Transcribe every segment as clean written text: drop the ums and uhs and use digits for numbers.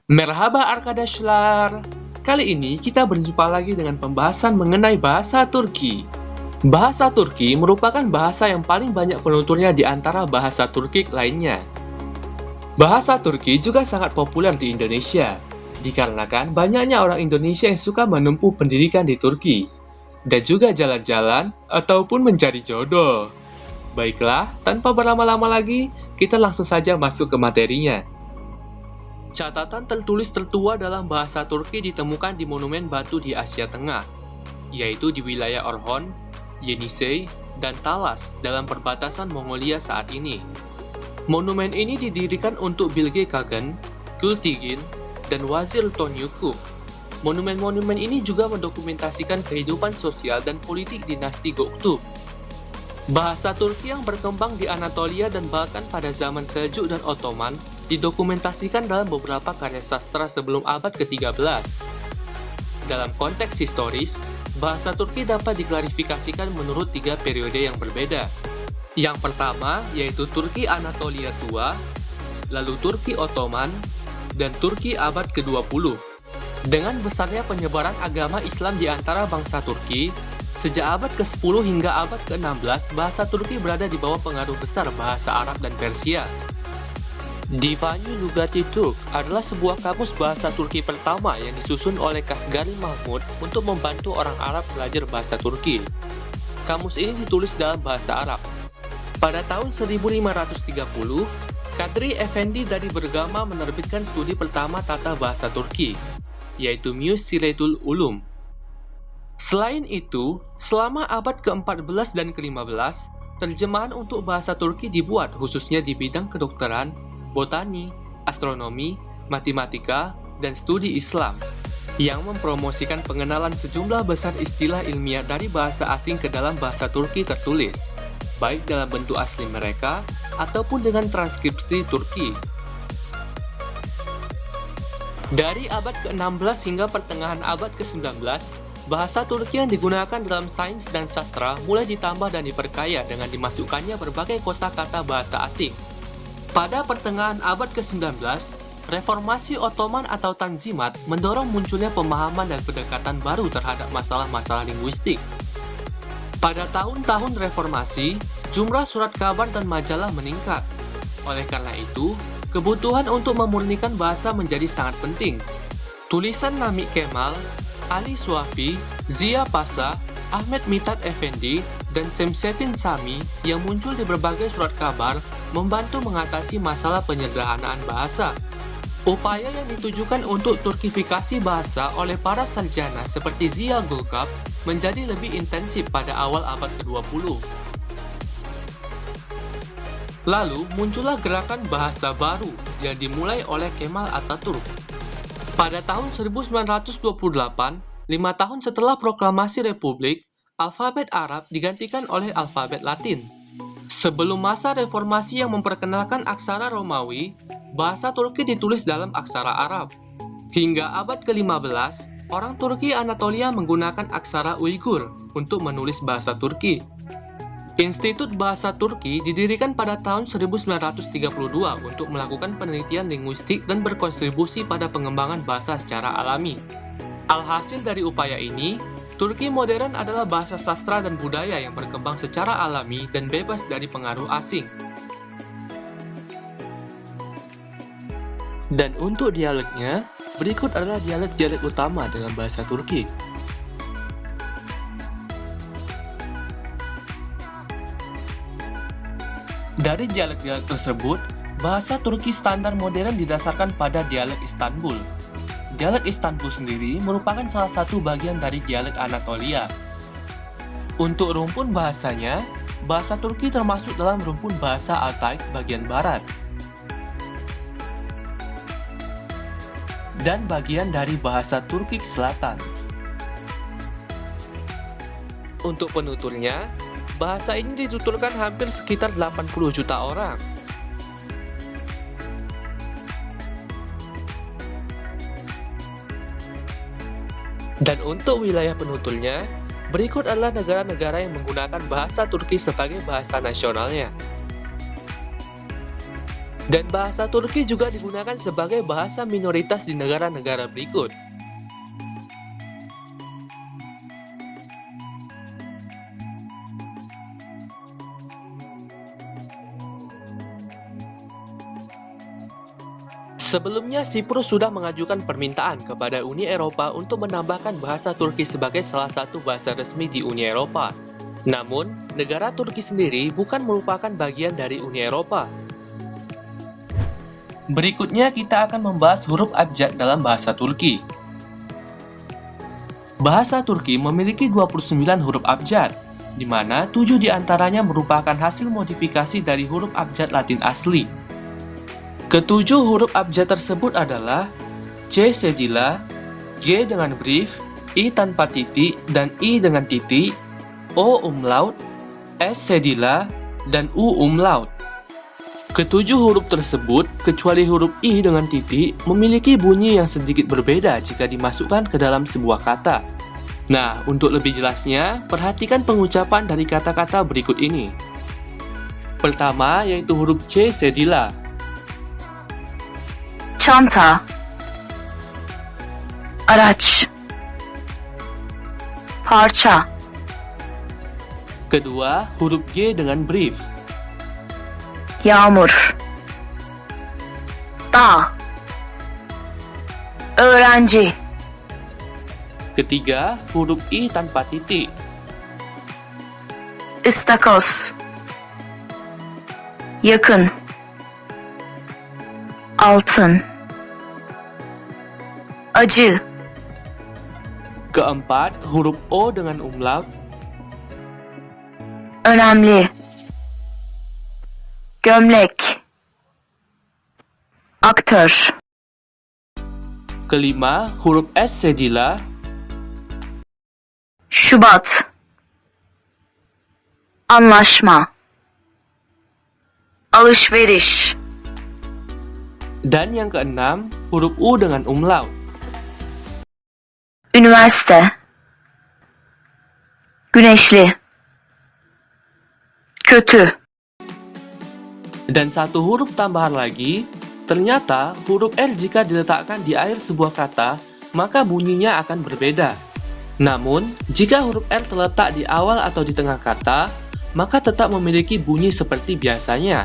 Merhaba arkadaşlar. Kali ini kita berjumpa lagi dengan pembahasan mengenai bahasa Turki. Bahasa Turki merupakan bahasa yang paling banyak penuturnya di antara bahasa Turki lainnya. Bahasa Turki juga sangat populer di Indonesia, dikarenakan banyaknya orang Indonesia yang suka menempuh pendidikan di Turki, dan juga jalan-jalan ataupun mencari jodoh. Baiklah, tanpa berlama-lama lagi, kita langsung saja masuk ke materinya. Catatan tertulis tertua dalam bahasa Turki ditemukan di monumen batu di Asia Tengah, yaitu di wilayah Orhon, Yenisei, dan Talas dalam perbatasan Mongolia saat ini. Monumen ini didirikan untuk Bilge Kaghan, Gultigin, dan Wazir Tonyukuk. Monumen-monumen ini juga mendokumentasikan kehidupan sosial dan politik dinasti Göktürk. Bahasa Turki yang berkembang di Anatolia dan Balkan pada zaman Seljuk dan Ottoman didokumentasikan dalam beberapa karya sastra sebelum abad ke-13. Dalam konteks historis, bahasa Turki dapat diklarifikasikan menurut 3 periode yang berbeda. Yang pertama yaitu Turki Anatolia Tua, lalu Turki Ottoman, dan Turki abad ke-20. Dengan besarnya penyebaran agama Islam di antara bangsa Turki, sejak abad ke-10 hingga abad ke-16, bahasa Turki berada di bawah pengaruh besar bahasa Arab dan Persia. Divani Lugati Turk adalah sebuah kamus bahasa Turki pertama yang disusun oleh Kasgari Mahmud untuk membantu orang Arab belajar bahasa Turki. Kamus ini ditulis dalam bahasa Arab. Pada tahun 1530, Kadri Efendi dari Bergama menerbitkan studi pertama tata bahasa Turki, yaitu Müsiretul Ulum. Selain itu, selama abad ke-14 dan ke-15, terjemahan untuk bahasa Turki dibuat khususnya di bidang kedokteran, botani, astronomi, matematika, dan studi Islam, yang mempromosikan pengenalan sejumlah besar istilah ilmiah dari bahasa asing ke dalam bahasa Turki tertulis, baik dalam bentuk asli mereka ataupun dengan transkripsi Turki. Dari abad ke-16 hingga pertengahan abad ke-19, bahasa Turki yang digunakan dalam sains dan sastra mulai ditambah dan diperkaya dengan dimasukkannya berbagai kosakata bahasa asing. Pada pertengahan abad ke-19, reformasi Ottoman atau Tanzimat mendorong munculnya pemahaman dan pendekatan baru terhadap masalah-masalah linguistik. Pada tahun-tahun reformasi, jumlah surat kabar dan majalah meningkat. Oleh karena itu, kebutuhan untuk memurnikan bahasa menjadi sangat penting. Tulisan Namik Kemal, Ali Suafi, Zia Pasha, Ahmet Mithat Efendi, dan Semsettin Sami yang muncul di berbagai surat kabar membantu mengatasi masalah penyederhanaan bahasa. Upaya yang ditujukan untuk turkifikasi bahasa oleh para sarjana seperti Ziya Gulkap menjadi lebih intensif pada awal abad ke-20. Lalu muncullah gerakan bahasa baru yang dimulai oleh Kemal Atatürk. Pada tahun 1928, 5 tahun setelah proklamasi Republik, alfabet Arab digantikan oleh alfabet Latin. Sebelum masa reformasi yang memperkenalkan aksara Romawi, bahasa Turki ditulis dalam aksara Arab. Hingga abad ke-15, orang Turki Anatolia menggunakan aksara Uighur untuk menulis bahasa Turki. Institut Bahasa Turki didirikan pada tahun 1932 untuk melakukan penelitian linguistik dan berkontribusi pada pengembangan bahasa secara alami. Alhasil dari upaya ini, Turki modern adalah bahasa sastra dan budaya yang berkembang secara alami dan bebas dari pengaruh asing. Dan untuk dialeknya, berikut adalah dialek-dialek utama dalam bahasa Turki. Dari dialek-dialek tersebut, bahasa Turki standar modern didasarkan pada dialek Istanbul. Dialek Istanbul sendiri merupakan salah satu bagian dari dialek Anatolia. Untuk rumpun bahasanya, bahasa Turki termasuk dalam rumpun bahasa Altaik bagian barat. Dan bagian dari bahasa Turki selatan. Untuk penuturnya, bahasa ini dituturkan hampir sekitar 80 juta orang. Dan untuk wilayah penuturnya, berikut adalah negara-negara yang menggunakan bahasa Turki sebagai bahasa nasionalnya. Dan bahasa Turki juga digunakan sebagai bahasa minoritas di negara-negara berikut. Sebelumnya, Siprus sudah mengajukan permintaan kepada Uni Eropa untuk menambahkan bahasa Turki sebagai salah satu bahasa resmi di Uni Eropa. Namun, negara Turki sendiri bukan merupakan bagian dari Uni Eropa. Berikutnya kita akan membahas huruf abjad dalam bahasa Turki. Bahasa Turki memiliki 29 huruf abjad, di mana 7 diantaranya merupakan hasil modifikasi dari huruf abjad Latin asli. Ketujuh huruf abjad tersebut adalah C cedilla, G dengan brief, I tanpa titik dan I dengan titik, O umlaut, S cedilla, dan U umlaut. Ketujuh huruf tersebut, kecuali huruf I dengan titik, memiliki bunyi yang sedikit berbeda jika dimasukkan ke dalam sebuah kata. Nah, untuk lebih jelasnya, perhatikan pengucapan dari kata-kata berikut ini. Pertama, yaitu huruf C cedilla. Çanta, araç, parça, Kedua, huruf G dengan brief. yağmur, dağ, öğrenci, Ketiga, huruf I tanpa titik. ıstakoz, yakın, altın, acı, Keempat, huruf O dengan umlaut. önemli, gömlek, aktör, Kelima, huruf S cedilla. Şubat, anlaşma, alışveriş, Dan yang keenam, huruf U dengan umlaut. üniversite, güneşli, kötü, Dan satu huruf tambahan lagi, ternyata huruf R jika diletakkan di akhir sebuah kata, maka bunyinya akan berbeda. Namun, jika huruf R terletak di awal atau di tengah kata, maka tetap memiliki bunyi seperti biasanya.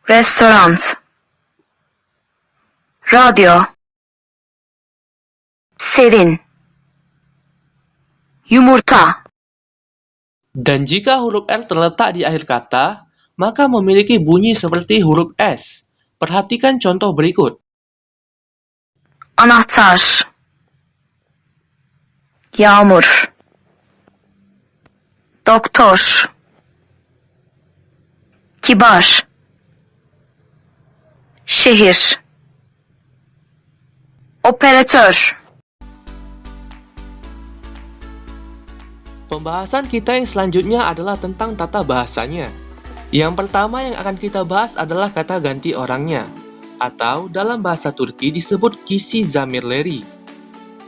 restoran, radyo, serin, yumurta, Dan jika huruf R terletak di akhir kata, maka memiliki bunyi seperti huruf S. Perhatikan contoh berikut. anahtar, yağmur, doktor, kibar, şehir, operatör. Pembahasan kita yang selanjutnya adalah tentang tata bahasanya. Yang pertama yang akan kita bahas adalah kata ganti orangnya, atau dalam bahasa Turki disebut kisi zamirleri.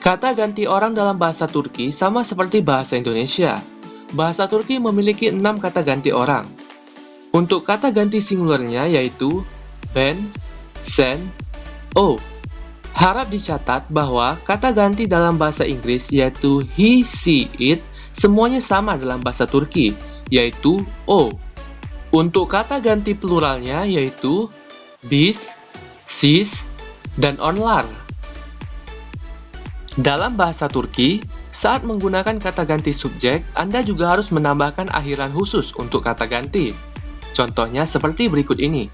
Kata ganti orang dalam bahasa Turki sama seperti bahasa Indonesia. Bahasa Turki memiliki 6 kata ganti orang. Untuk kata ganti singularnya yaitu ben, sen, o. Harap dicatat bahwa kata ganti dalam bahasa Inggris yaitu he, she, it semuanya sama dalam bahasa Turki, yaitu o. Untuk kata ganti pluralnya yaitu biz, siz, dan onlar. Dalam bahasa Turki, saat menggunakan kata ganti subjek, Anda juga harus menambahkan akhiran khusus untuk kata ganti. Contohnya seperti berikut ini.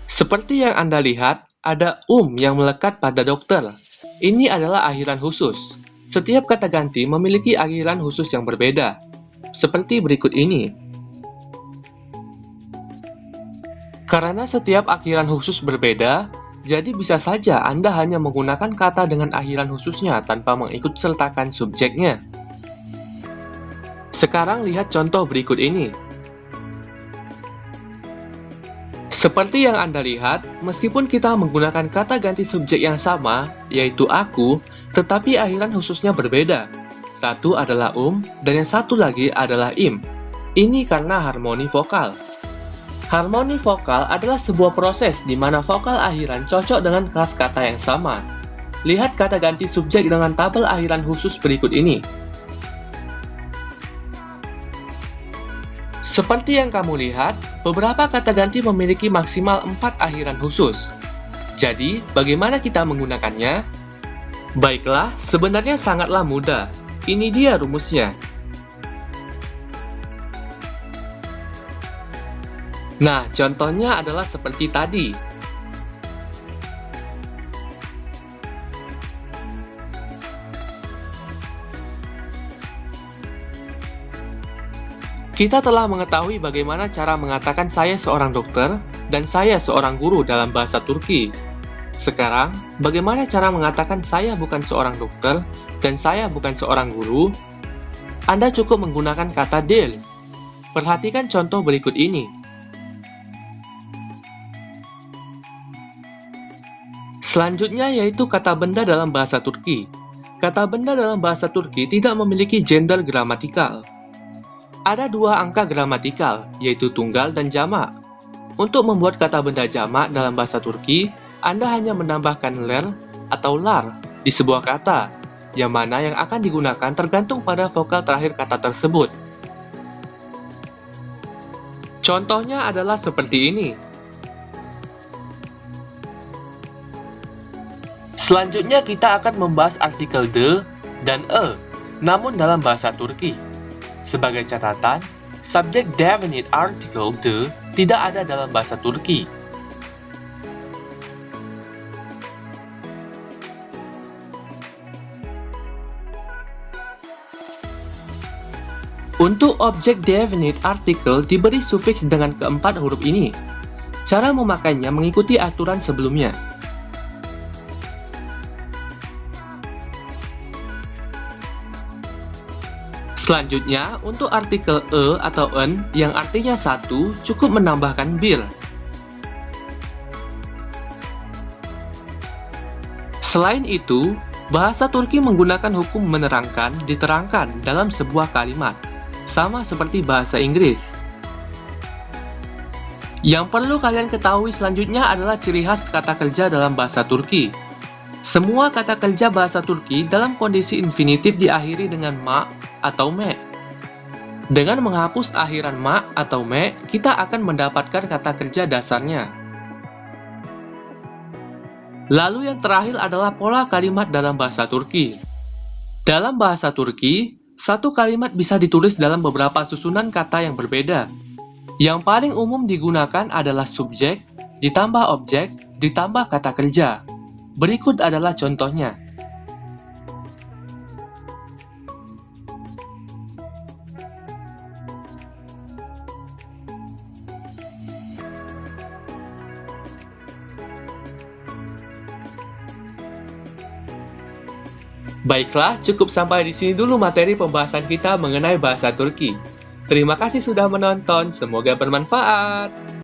Seperti yang Anda lihat, ada yang melekat pada dokter. Ini adalah akhiran khusus. Setiap kata ganti memiliki akhiran khusus yang berbeda. Seperti berikut ini. Karena setiap akhiran khusus berbeda, jadi bisa saja Anda hanya menggunakan kata dengan akhiran khususnya tanpa mengikut sertakan subjeknya. Sekarang lihat contoh berikut ini. Seperti yang Anda lihat, meskipun kita menggunakan kata ganti subjek yang sama, yaitu aku, tetapi akhiran khususnya berbeda. Satu adalah dan yang satu lagi adalah im. Ini karena harmoni vokal. Harmoni vokal adalah sebuah proses di mana vokal akhiran cocok dengan kelas kata yang sama. Lihat kata ganti subjek dengan tabel akhiran khusus berikut ini. Seperti yang kamu lihat, beberapa kata ganti memiliki maksimal 4 akhiran khusus. Jadi, bagaimana kita menggunakannya? Baiklah, sebenarnya sangatlah mudah. Ini dia rumusnya. Nah, contohnya adalah seperti tadi. Kita telah mengetahui bagaimana cara mengatakan saya seorang dokter dan saya seorang guru dalam bahasa Turki. Sekarang, bagaimana cara mengatakan saya bukan seorang dokter dan saya bukan seorang guru? Anda cukup menggunakan kata del. Perhatikan contoh berikut ini. Selanjutnya yaitu kata benda dalam bahasa Turki. Kata benda dalam bahasa Turki tidak memiliki gender gramatikal. Ada 2 angka gramatikal, yaitu tunggal dan jamak. Untuk membuat kata benda jamak dalam bahasa Turki, Anda hanya menambahkan ler atau lar di sebuah kata, yang mana yang akan digunakan tergantung pada vokal terakhir kata tersebut. Contohnya adalah seperti ini. Selanjutnya kita akan membahas artikel de dan e, namun dalam bahasa Turki. Sebagai catatan, subjek definite article de tidak ada dalam bahasa Turki. Untuk objek definite article diberi sufiks dengan keempat huruf ini. Cara memakainya mengikuti aturan sebelumnya. Selanjutnya, untuk artikel e atau en yang artinya satu, cukup menambahkan bir. Selain itu, bahasa Turki menggunakan hukum menerangkan, diterangkan dalam sebuah kalimat, sama seperti bahasa Inggris. Yang perlu kalian ketahui selanjutnya adalah ciri khas kata kerja dalam bahasa Turki. Semua kata kerja bahasa Turki dalam kondisi infinitif diakhiri dengan ma atau me. Dengan menghapus akhiran ma atau me, kita akan mendapatkan kata kerja dasarnya. Lalu yang terakhir adalah pola kalimat dalam bahasa Turki. Dalam bahasa Turki, satu kalimat bisa ditulis dalam beberapa susunan kata yang berbeda. Yang paling umum digunakan adalah subjek, ditambah objek, ditambah kata kerja. Berikut adalah contohnya. Baiklah, cukup sampai di sini dulu materi pembahasan kita mengenai bahasa Turki. Terima kasih sudah menonton, semoga bermanfaat.